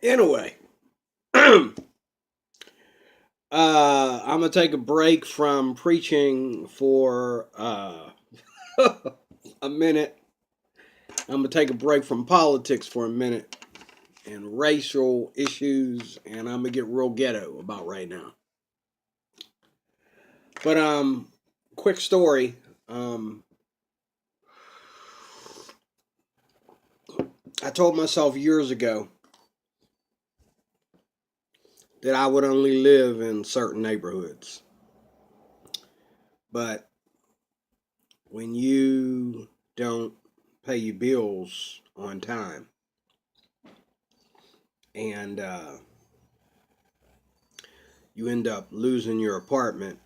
Anyway, I'm gonna take a break from preaching for a minute. I'm gonna take a break from politics for a minute and racial issues, and I'm gonna get real ghetto about right now. But quick story. I told myself years ago that I would only live in certain neighborhoods, but when you don't pay your bills on time and you end up losing your apartment,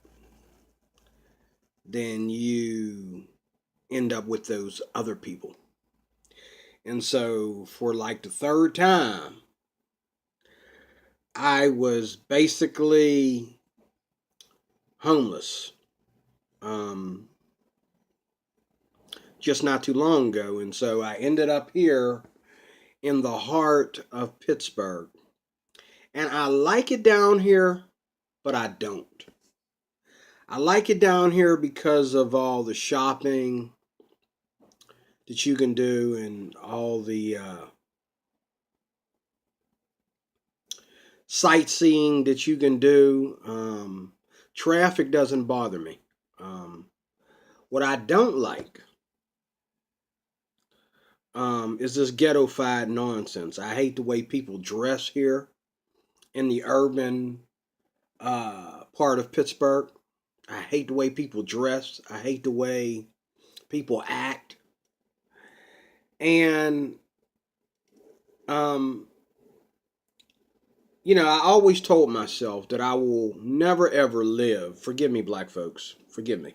then you end up with those other people. And so, for like the third time, I was basically homeless just not too long ago. And so, I ended up here in the heart of Pittsburgh. And I like it down here, but I don't. I like it down here because of all the shopping that you can do and all the sightseeing that you can do. Traffic doesn't bother me. What I don't like is this ghettofied nonsense. I hate the way people dress here in the urban part of Pittsburgh. I hate the way people dress. I hate the way people act. And, I always told myself that I will never ever live. Forgive me, black folks. Forgive me.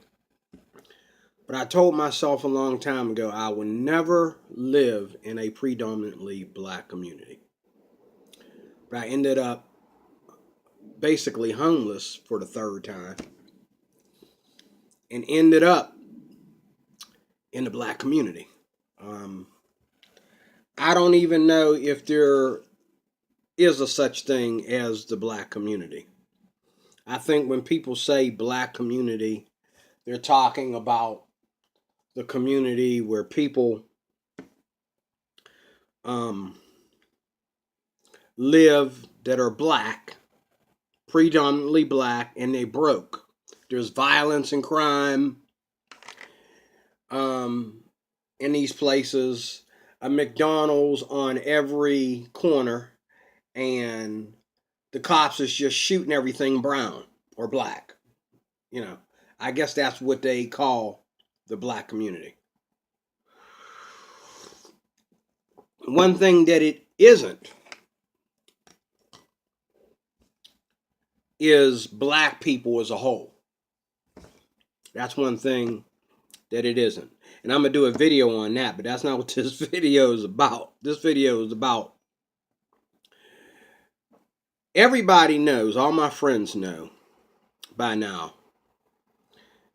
But I told myself a long time ago I will never live in a predominantly black community. But I ended up basically homeless for the third time and ended up in the black community. I don't even know if there is a such thing as the black community. I think when people say black community, they're talking about the community where people live that are black, predominantly black, and they broke. There's violence and crime in these places, a McDonald's on every corner, and the cops is just shooting everything brown or black. I guess that's what they call the black community. One thing that it isn't is black people as a whole. That's one thing that it isn't. And I'm going to do a video on that, but that's not what this video is about. This video is about everybody knows, all my friends know by now,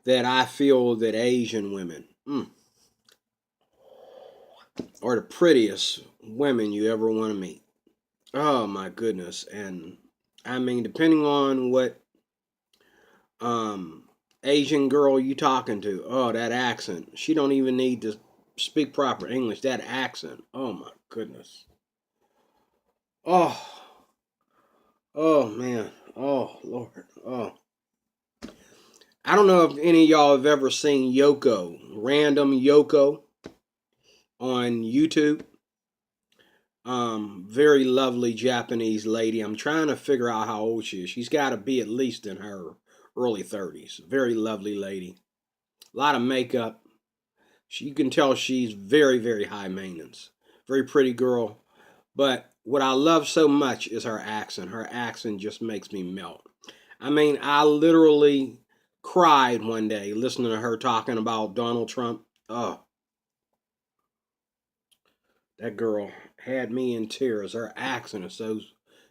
that I feel that Asian women are the prettiest women you ever want to meet. Oh my goodness. And I mean, depending on what Asian girl you talking to, oh, that accent. She don't even need to speak proper English. That accent. Oh my goodness. Oh man. Oh Lord. Oh. I don't know if any of y'all have ever seen Yoko, random Yoko on YouTube. Very lovely Japanese lady. I'm trying to figure out how old she is. She's got to be at least in her early 30s. Very lovely lady. A lot of makeup. You can tell she's very, very high maintenance. Very pretty girl. But what I love so much is her accent. Her accent just makes me melt. I mean, I literally cried one day listening to her talking about Donald Trump. Oh, that girl had me in tears. Her accent is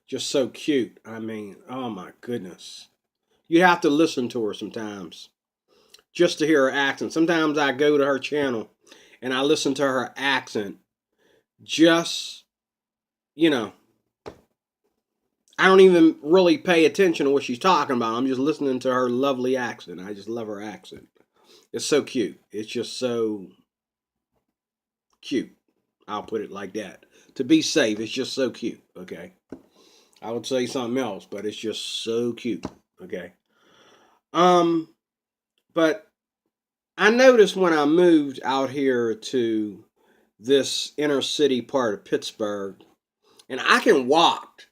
just so cute. I mean, oh my goodness. You have to listen to her sometimes just to hear her accent. Sometimes I go to her channel and I listen to her accent just, you know, I don't even really pay attention to what she's talking about. I'm just listening to her lovely accent. I just love her accent. It's so cute. It's just so cute. I'll put it like that. To be safe, it's just so cute. Okay. I would say something else, but it's just so cute. Okay. Um, but I noticed when I moved out here to this inner city part of Pittsburgh, and I can walk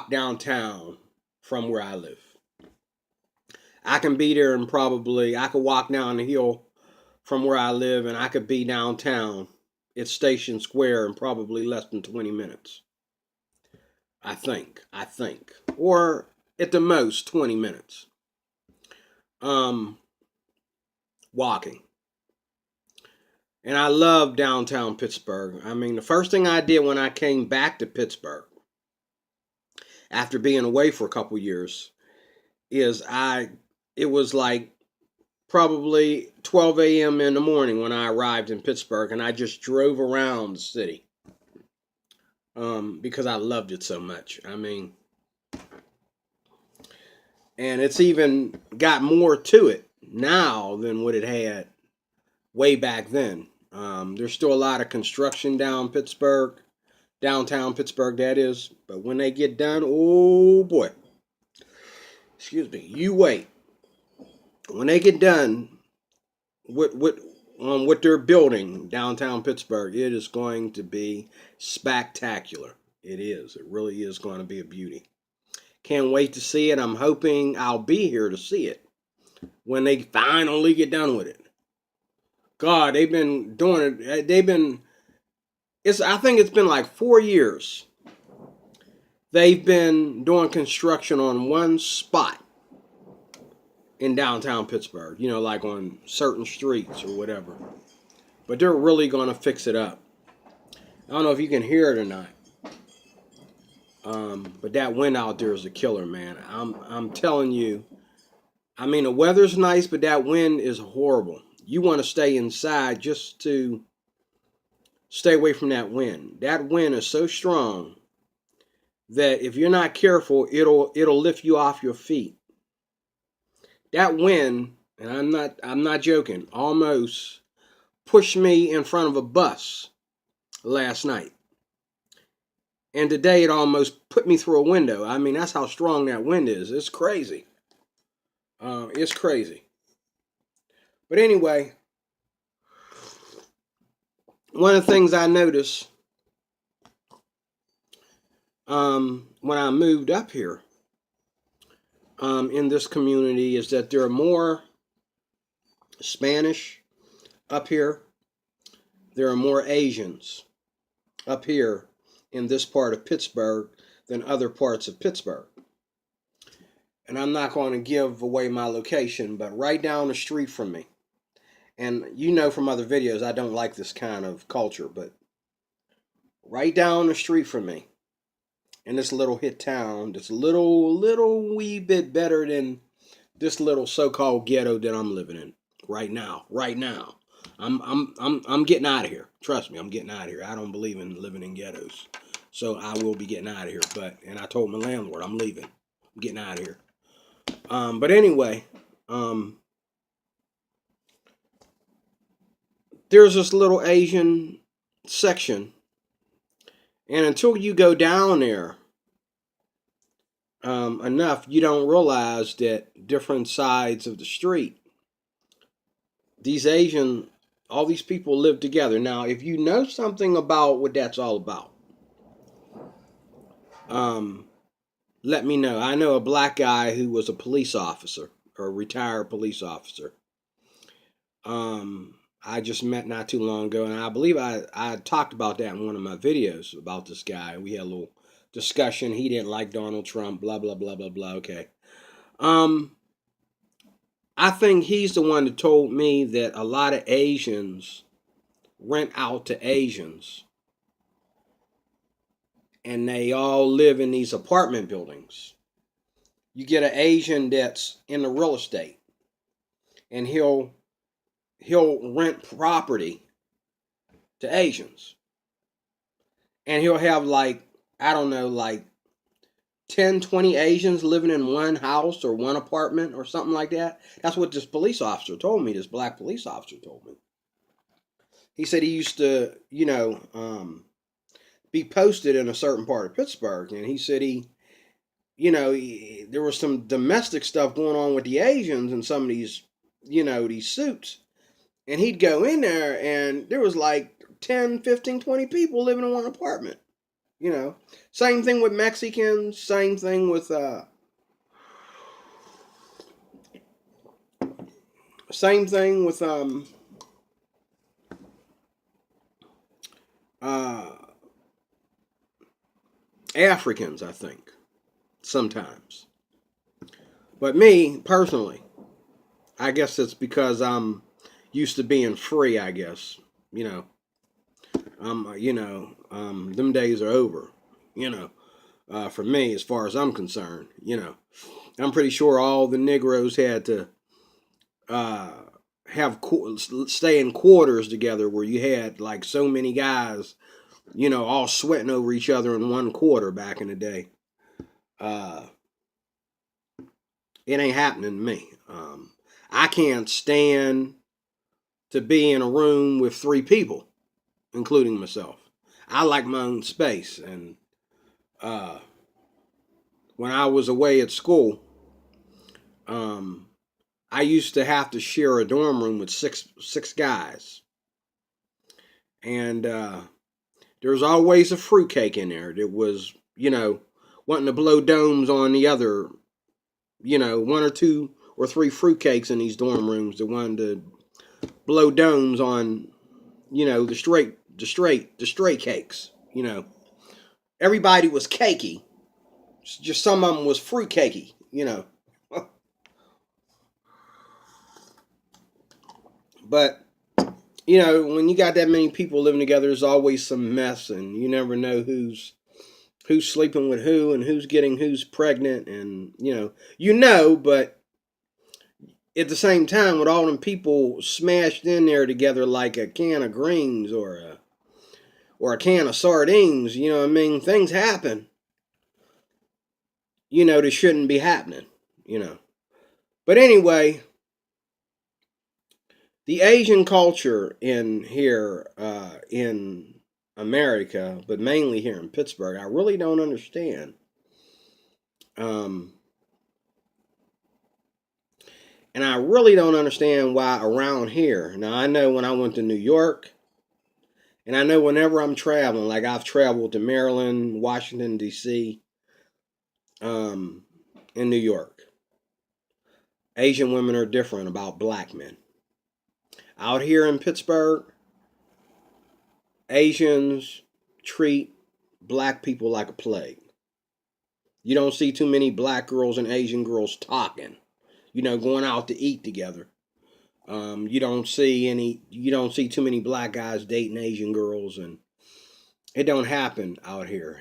downtown from where I live. I can be there and probably I could walk down the hill from where I live and I could be downtown at Station Square in probably less than 20 minutes. I think. Or at the most 20 minutes. Um Walking. And I love downtown Pittsburgh. I mean, the first thing I did when I came back to Pittsburgh after being away for a couple years is it was like probably 12 a.m. in the morning when I arrived in Pittsburgh, and I just drove around the city because I loved it so much. I mean, and it's even got more to it now than what it had way back then. There's still a lot of construction downtown Pittsburgh, that is. But when they get done, oh boy, excuse me, you wait. When they get done, what they're building downtown Pittsburgh, it is going to be spectacular. It is. It really is going to be a beauty. Can't wait to see it. I'm hoping I'll be here to see it when they finally get done with it. God, they've been doing it. I think it's been like 4 years. They've been doing construction on one spot in downtown Pittsburgh, like on certain streets or whatever. But they're really going to fix it up. I don't know if you can hear it or not. But that wind out there is a killer, man. I'm telling you. I mean, the weather's nice, but that wind is horrible. You want to stay inside just to stay away from that wind. That wind is so strong that if you're not careful, it'll lift you off your feet. That wind, and I'm not joking, almost pushed me in front of a bus last night. And today it almost put me through a window. I mean, that's how strong that wind is. It's crazy. It's crazy. But anyway, one of the things I noticed when I moved up here in this community is that there are more Spanish up here. There are more Asians up here in this part of Pittsburgh than other parts of Pittsburgh. And I'm not going to give away my location, but right down the street from me, and you know from other videos I don't like this kind of culture, but right down the street from me in this little hit town, this little wee bit better than this little so-called ghetto that I'm living in right now. I'm getting out of here. Trust me, I'm getting out of here. I don't believe in living in ghettos. So I will be getting out of here. And I told my landlord I'm leaving. I'm getting out of here. But anyway, there's this little Asian section. And until you go down there enough, you don't realize that different sides of the street, all these people live together. Now, if you know something about what that's all about, let me know. I know a black guy who was a police officer, or a retired police officer. I just met not too long ago, and I believe I talked about that in one of my videos about this guy. We had a little discussion. He didn't like Donald Trump, blah, blah, blah, blah, blah. Okay. I think he's the one that told me that a lot of Asians rent out to Asians, and they all live in these apartment buildings. You get an Asian that's in the real estate, and he'll rent property to Asians. And he'll have like 10, 20 Asians living in one house or one apartment or something like that. That's what this police officer told me. This black police officer told me. He said he used to, be posted in a certain part of Pittsburgh, and he said there was some domestic stuff going on with the Asians and some of these, these suits, and he'd go in there, and there was like 10, 15, 20 people living in one apartment. Same thing with Mexicans. Same thing with same thing with uh, Africans. I think sometimes, but me personally, I guess it's because I'm used to being free. I guess you know. Them days are over. For me, as far as I'm concerned, I'm pretty sure all the Negroes had to uh, stay in quarters together where you had like so many guys, all sweating over each other in one quarter back in the day. Uh, it ain't happening to me. I can't stand to be in a room with three people, including myself. I like my own space, and uh, when I was away at school, um, I used to have to share a dorm room with six guys, and there was always a fruitcake in there that was, wanting to blow domes on the other, one or two or three fruitcakes in these dorm rooms that wanted to blow domes on, the straight cakes. Everybody was cakey. Just some of them was fruitcakey. But when you got that many people living together, there's always some mess, and you never know who's sleeping with who and who's getting who's pregnant, and but at the same time, with all them people smashed in there together like a can of greens or a can of sardines, things happen, that shouldn't be happening, But anyway, the Asian culture in here, in America, but mainly here in Pittsburgh, I really don't understand. Um, and I really don't understand why around here. Now, I know when I went to New York, and I know whenever I'm traveling, like I've traveled to Maryland, Washington, D.C., um, and New York, Asian women are different about black men. Out here in Pittsburgh, Asians treat black people like a plague. You don't see too many black girls and Asian girls talking, going out to eat together. You don't see too many black guys dating Asian girls, and it don't happen out here,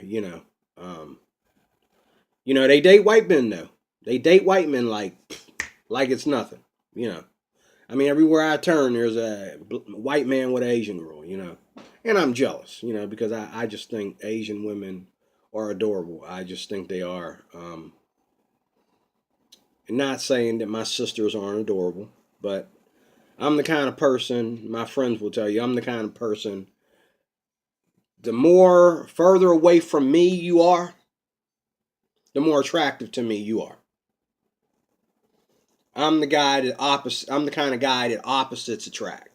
they date white men though. They date white men like it's nothing, I mean, everywhere I turn, there's a white man with an Asian girl, And I'm jealous, because I just think Asian women are adorable. I just think they are. Not saying that my sisters aren't adorable, but I'm the kind of person, my friends will tell you, I'm the kind of person, the more further away from me you are, the more attractive to me you are. I'm the kind of guy that opposites attract.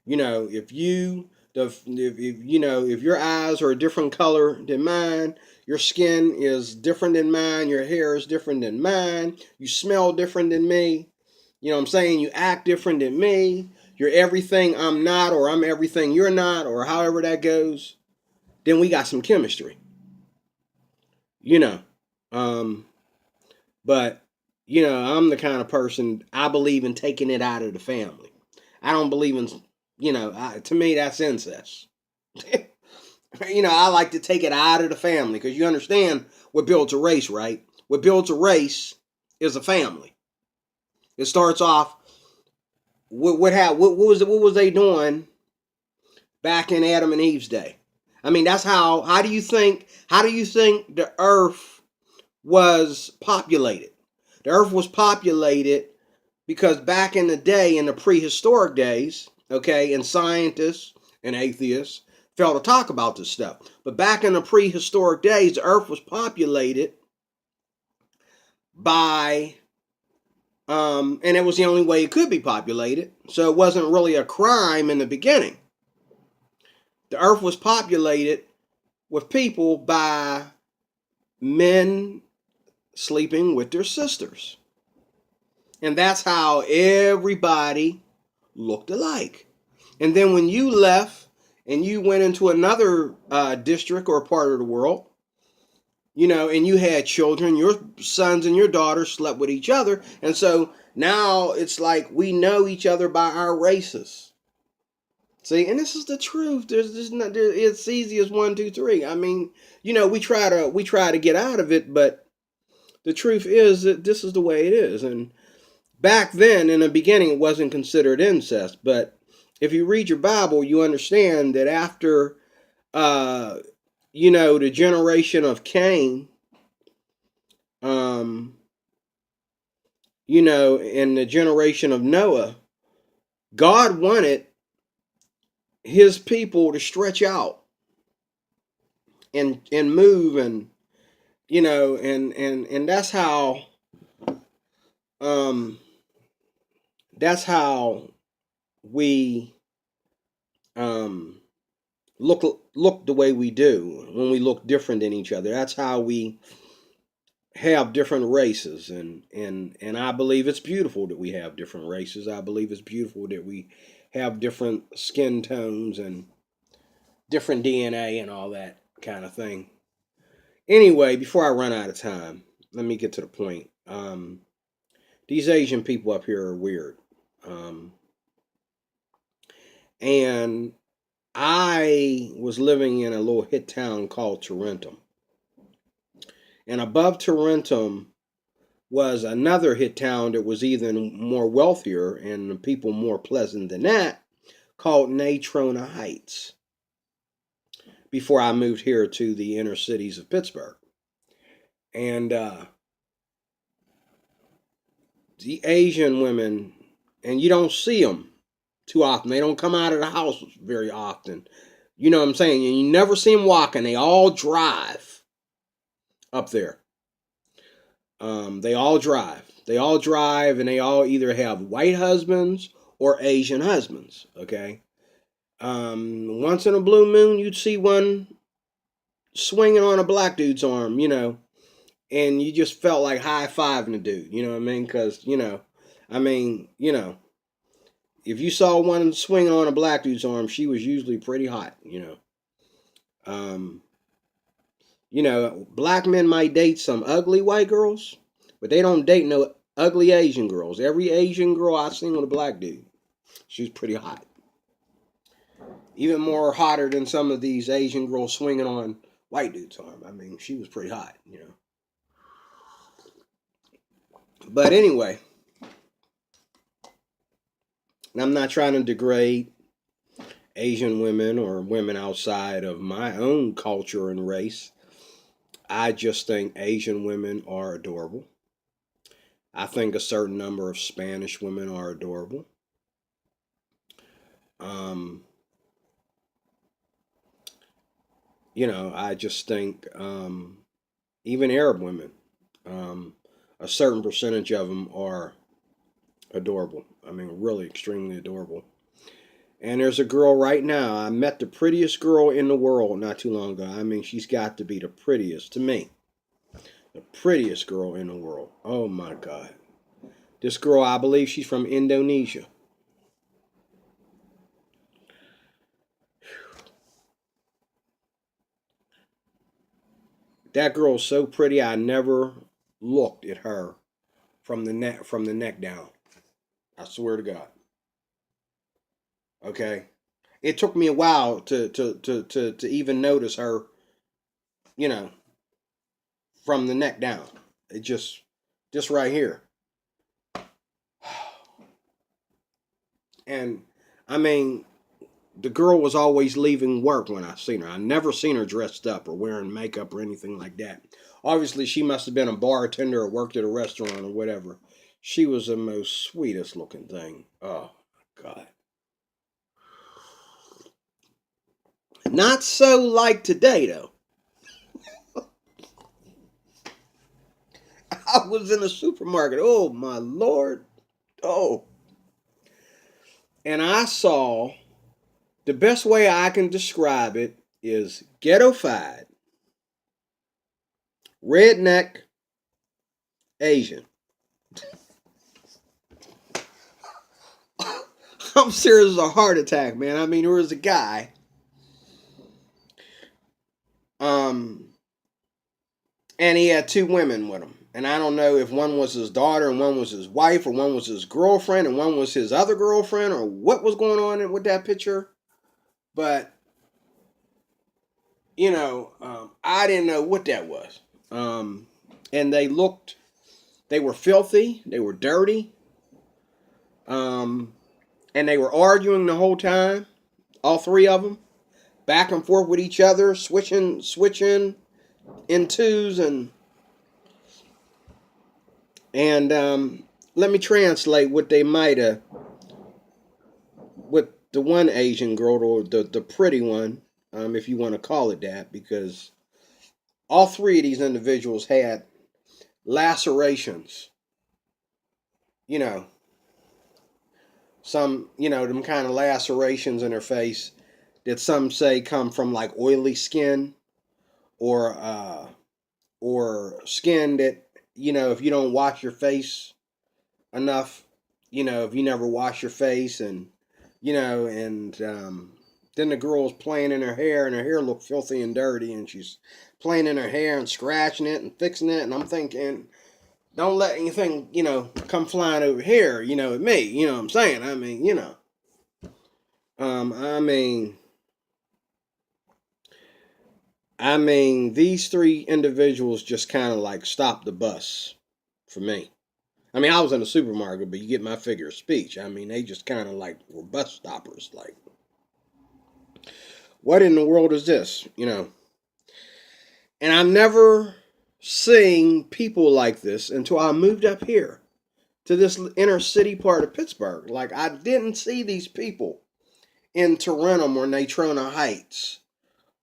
If if your eyes are a different color than mine, your skin is different than mine, your hair is different than mine, you smell different than me, you know what I'm saying? You act different than me, you're everything I'm not, or I'm everything you're not, or however that goes, then we got some chemistry. You know. Um, but I'm the kind of person, I believe in taking it out of the family. I don't believe in, to me that's incest. I like to take it out of the family because you understand what builds a race, right? What builds a race is a family. It starts off. What was they doing back in Adam and Eve's day? I mean, that's how. How do you think the Earth was populated. The earth was populated because back in the day, in the prehistoric days, okay, and scientists and atheists fail to talk about this stuff. But back in the prehistoric days, the earth was populated by, and it was the only way it could be populated. So it wasn't really a crime in the beginning. The earth was populated with people by men sleeping with their sisters. And that's how everybody looked alike. And then when you left and you went into another district or part of the world, and you had children, your sons and your daughters slept with each other. And so now it's like we know each other by our races. See, and this is the truth. It's easy as 1, 2, 3. I mean, we try to get out of it, but the truth is that this is the way it is. And back then, in the beginning, it wasn't considered incest. But if you read your Bible, you understand that after, the generation of Cain, and the generation of Noah, God wanted his people to stretch out and move, and and that's how we look the way we do when we look different than each other. That's how we have different races, and I believe it's beautiful that we have different races. I believe it's beautiful that we have different skin tones and different DNA and all that kind of thing. Anyway, before I run out of time, let me get to the point. These Asian people up here are weird. And I was living in a little hit town called Tarentum. And above Tarentum was another hit town that was even more wealthier and the people more pleasant than that, called Natrona Heights, before I moved here to the inner cities of Pittsburgh. And the Asian women, and you don't see them too often. They don't come out of the house very often. You know what I'm saying? And you never see them walking. They all drive up there. They all drive. They all drive, and they all either have white husbands or Asian husbands. Okay. Once in a blue moon, you'd see one swinging on a black dude's arm, and you just felt like high-fiving the dude. You know what I mean? Because if you saw one swinging on a black dude's arm, she was usually pretty hot. Black men might date some ugly white girls, but they don't date no ugly Asian girls. Every Asian girl I've seen with a black dude, she's pretty hot. Even more hotter than some of these Asian girls swinging on white dude's arm. I mean, she was pretty hot, But anyway, and I'm not trying to degrade Asian women or women outside of my own culture and race. I just think Asian women are adorable. I think a certain number of Spanish women are adorable. I just think even Arab women, a certain percentage of them are adorable. I mean, really extremely adorable. And there's a girl right now. I met the prettiest girl in the world not too long ago. I mean, she's got to be the prettiest to me. The prettiest girl in the world. Oh my God. This girl, I believe she's from Indonesia. That girl's so pretty. I never looked at her from the neck down. I swear to God. Okay, it took me a while to even notice her, from the neck down. It just right here. And I mean, the girl was always leaving work when I seen her. I never seen her dressed up or wearing makeup or anything like that. Obviously, she must have been a bartender or worked at a restaurant or whatever. She was the most sweetest looking thing. Oh, God. Not so like today, though. I was in a supermarket. Oh, my Lord. Oh. And I saw, the best way I can describe it is ghettofied, redneck, Asian. I'm serious as a heart attack, man. I mean, there was a guy. Um, and he had two women with him. And I don't know if one was his daughter and one was his wife, or one was his girlfriend and one was his other girlfriend, or what was going on with that picture. But, I didn't know what that was. And they were filthy, they were dirty, and they were arguing the whole time, all three of them, back and forth with each other, switching in twos, and let me translate what they might have, with the one Asian girl, or the pretty one, if you want to call it that, because all three of these individuals had lacerations, you know, them kind of lacerations in their face that some say come from like oily skin, or skin that, if you don't wash your face enough, if you never wash your face, and then the girl's playing in her hair, and her hair looked filthy and dirty, and she's playing in her hair and scratching it and fixing it, and I'm thinking, don't let anything, come flying over here, at me, you know what I'm saying? I mean, um, I mean, these three individuals just kind of like stopped the bus for me. I mean, I was in a supermarket, but you get my figure of speech. I mean, they just kind of like were bus stoppers. Like, what in the world is this? And I've never seen people like this until I moved up here to this inner city part of Pittsburgh. Like, I didn't see these people in Tarentum or Natrona Heights,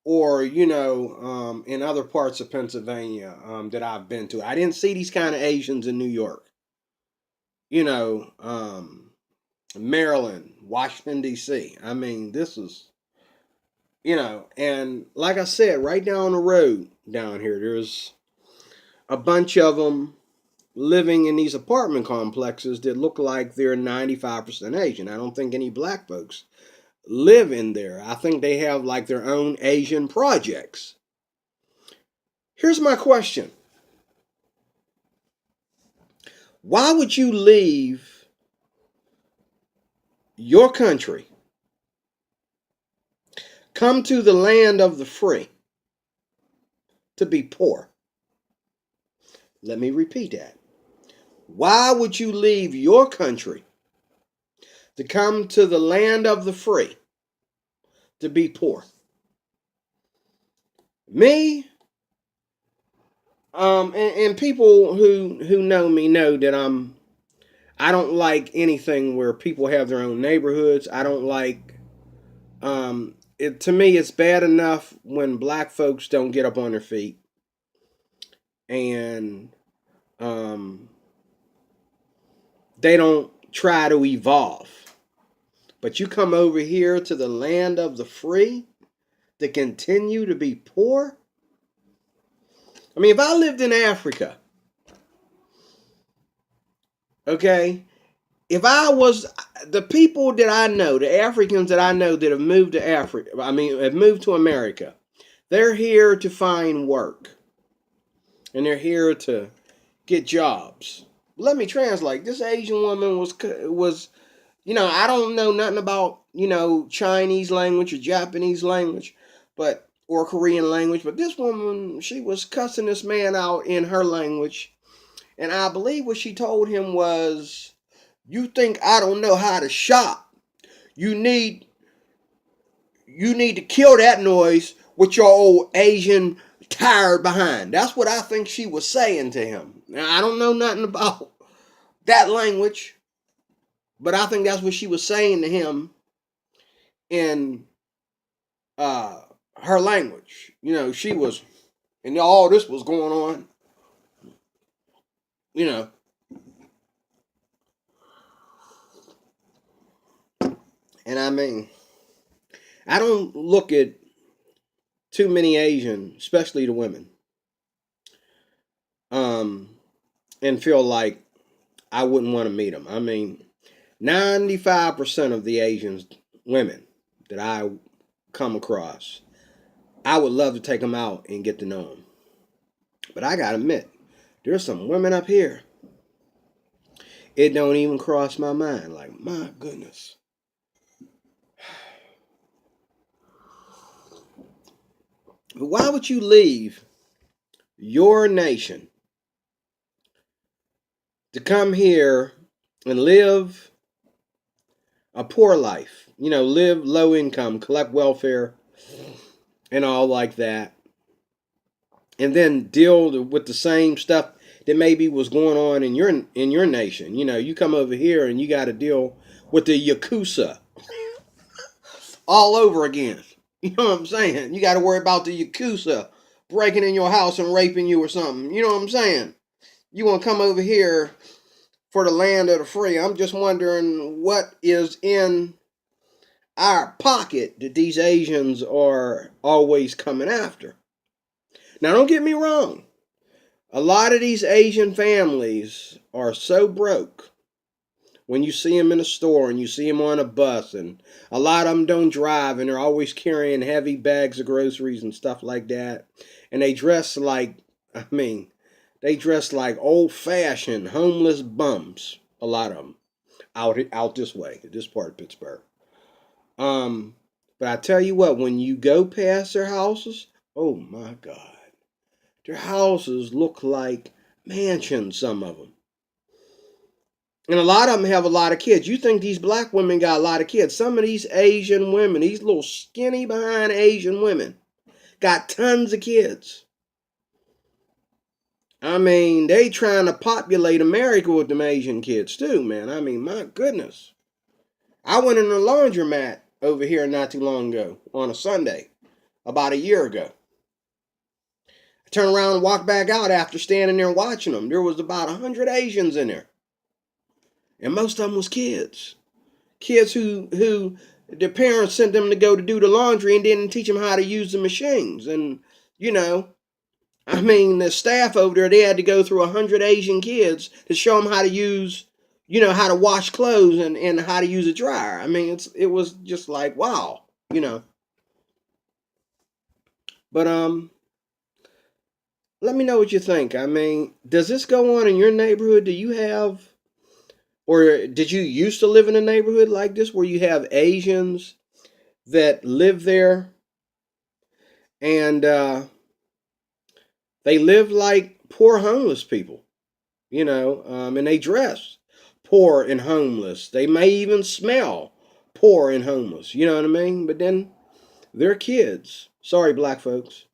or in other parts of Pennsylvania, that I've been to. I didn't see these kind of Asians in New York. Maryland, Washington D.C. I mean, this is, and like I said, right down the road down here, there's a bunch of them living in these apartment complexes that look like they're 95% Asian. I don't think any black folks live in there. I think they have like their own Asian projects. Here's my question. Why would you leave your country, come to the land of the free, to be poor? Let me repeat that. Why would you leave your country to come to the land of the free, to be poor? Me, and people who know me know that I don't like anything where people have their own neighborhoods. I don't like, to me, it's bad enough when black folks don't get up on their feet, and they don't try to evolve. But you come over here to the land of the free to continue to be poor? I mean, if I lived in Africa, okay, if I was, the people that I know, the Africans that I know that have moved to Africa, have moved to America, they're here to find work, and they're here to get jobs. Let me translate. This Asian woman was, I don't know nothing about, Chinese language or Japanese language, or Korean language, but this woman, she was cussing this man out in her language, and I believe what she told him was, "You think I don't know how to shop? You need you need to kill that noise with your old Asian tired behind. That's what I think she was saying to him. Now, I don't know nothing about that language, but I think that's what she was saying to him in uh, her language. She was, and all this was going on, you know. And I mean, I don't look at too many Asian, especially the women, um, and feel like I wouldn't want to meet them. I mean, 95% of the Asians women that I come across, I would love to take them out and get to know them. But I gotta admit, there's some women up here. It don't even cross my mind. Like, my goodness. But why would you leave your nation to come here and live a poor life? Live low income, collect welfare, and all like that, and then deal with the same stuff that maybe was going on in your nation. You come over here and you got to deal with the yakuza all over again. You know what I'm saying? You got to worry about the yakuza breaking in your house and raping you or something. You know what I'm saying? You want to come over here for the land of the free. I'm just wondering what is in our pocket that these Asians are always coming after. Now, don't get me wrong. A lot of these Asian families are so broke when you see them in a store and you see them on a bus, and a lot of them don't drive and they're always carrying heavy bags of groceries and stuff like that. And they dress like, they dress like old-fashioned homeless bums, a lot of them, out this way, this part of Pittsburgh. But I tell you what, when you go past their houses, oh my God. Their houses look like mansions, some of them. And a lot of them have a lot of kids. You think these black women got a lot of kids. Some of these Asian women, these little skinny behind Asian women, got tons of kids. They trying to populate America with them Asian kids too, man. My goodness. I went in a laundromat over here not too long ago on a Sunday, about a year ago. Turn around and walk back out after standing there watching them. There was about 100 Asians in there. And most of them was kids. Kids who their parents sent them to go to do the laundry and didn't teach them how to use the machines. And, the staff over there, they had to go through 100 Asian kids to show them how to use, how to wash clothes and how to use a dryer. It was just like, wow, But, let me know what you think. Does this go on in your neighborhood? Do you have, or did you used to live in a neighborhood like this where you have Asians that live there and they live like poor homeless people, and they dress poor and homeless. They may even smell poor and homeless, you know what I mean? But then their kids, sorry, black folks,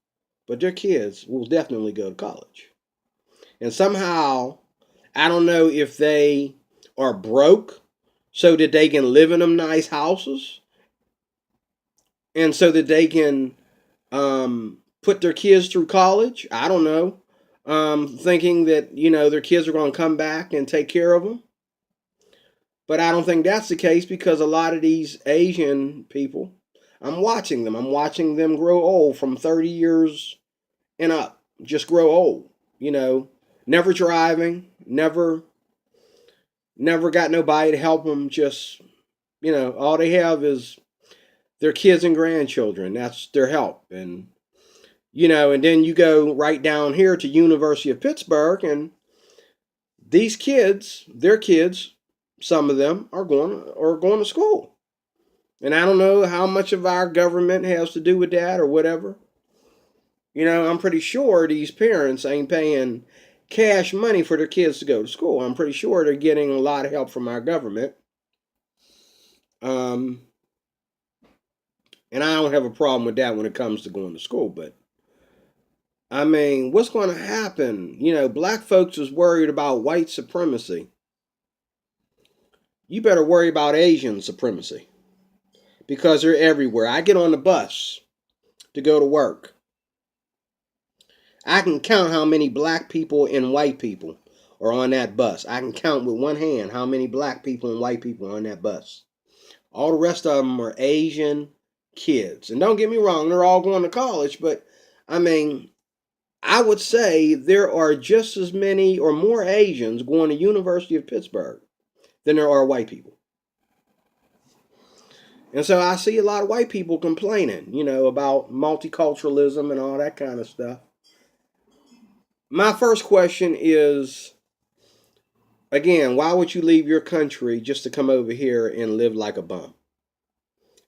but their kids will definitely go to college. And somehow, I don't know if they are broke so that they can live in them nice houses and so that they can put their kids through college. I don't know. Thinking that, their kids are going to come back and take care of them. But I don't think that's the case because a lot of these Asian people, I'm watching them. I'm watching them grow old from 30 years and up. Just grow old, never driving, never got nobody to help them. Just, all they have is their kids and grandchildren. That's their help. And, and then you go right down here to University of Pittsburgh, and these kids, their kids, some of them are going to school. And I don't know how much of our government has to do with that or whatever. I'm pretty sure these parents ain't paying cash money for their kids to go to school. I'm pretty sure they're getting a lot of help from our government. And I don't have a problem with that when it comes to going to school. But I mean, what's going to happen? You know, black folks is worried about white supremacy. You better worry about Asian supremacy because they're everywhere. I get on the bus to go to work. I can count how many black people and white people are on that bus. I can count with one hand how many black people and white people are on that bus. All the rest of them are Asian kids. And don't get me wrong, they're all going to college, but I mean, I would say there are just as many or more Asians going to University of Pittsburgh than there are white people. And so I see a lot of white people complaining, you know, about multiculturalism and all that kind of stuff. My first question is, again, why would you leave your country just to come over here and live like a bum?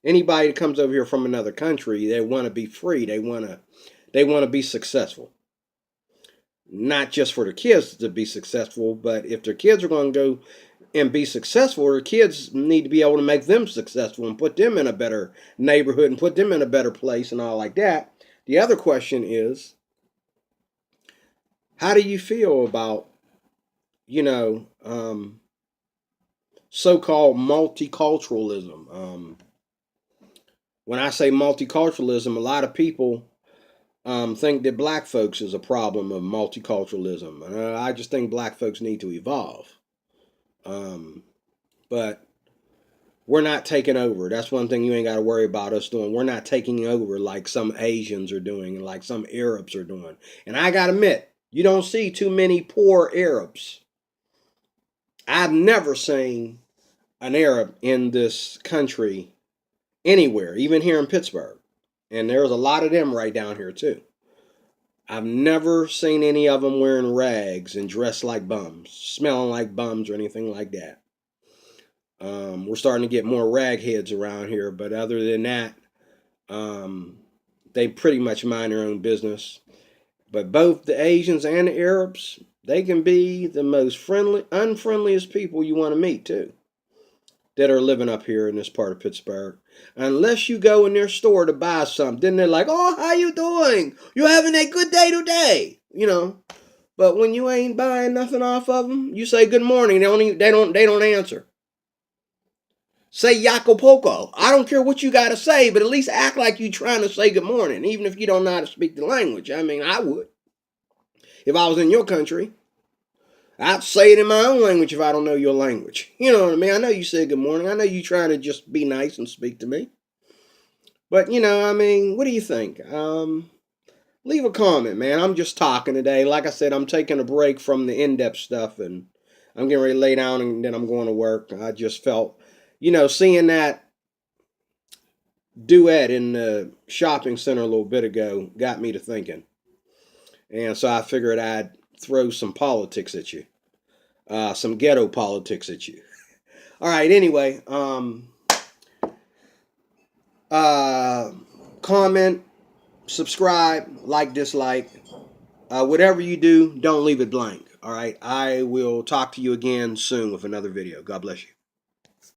Anybody that comes over here from another country, they want to be free. They want to be successful. Not just for their kids to be successful, but if their kids are going to go and be successful, their kids need to be able to make them successful and put them in a better neighborhood and put them in a better place and all like that. The other question is, how do you feel about, you know, so-called multiculturalism? When I say multiculturalism, a lot of people think that black folks is a problem of multiculturalism. I just think black folks need to evolve. But we're not taking over. That's one thing you ain't got to worry about us doing. We're not taking over like some Asians are doing and like some Arabs are doing. And I got to admit, you don't see too many poor Arabs. I've never seen an Arab in this country anywhere, even here in Pittsburgh. And there's a lot of them right down here too. I've never seen any of them wearing rags and dressed like bums, smelling like bums or anything like that. We're starting to get more ragheads around here, but other than that, they pretty much mind their own business. But both the Asians and the Arabs, they can be the most unfriendliest people you want to meet too, that are living up here in this part of Pittsburgh. Unless you go in their store to buy something, then they're like, "Oh, how you doing? You having a good day today?" You know. But when you ain't buying nothing off of them, you say good morning. They don't answer. Say Yakopoko. I don't care what you got to say, but at least act like you trying to say good morning, even if you don't know how to speak the language. I mean, I would. If I was in your country, I'd say it in my own language if I don't know your language. You know what I mean? I know you said good morning. I know you trying to just be nice and speak to me. But, you know, I mean, what do you think? Leave a comment, man. I'm just talking today. Like I said, I'm taking a break from the in-depth stuff, and I'm getting ready to lay down, and then I'm going to work. I just felt, you know, seeing that duet in the shopping center a little bit ago got me to thinking. And so I figured I'd throw some politics at you. Some ghetto politics at you. All right, anyway, comment, subscribe, like, dislike. Whatever you do, don't leave it blank. All right, I will talk to you again soon with another video. God bless you.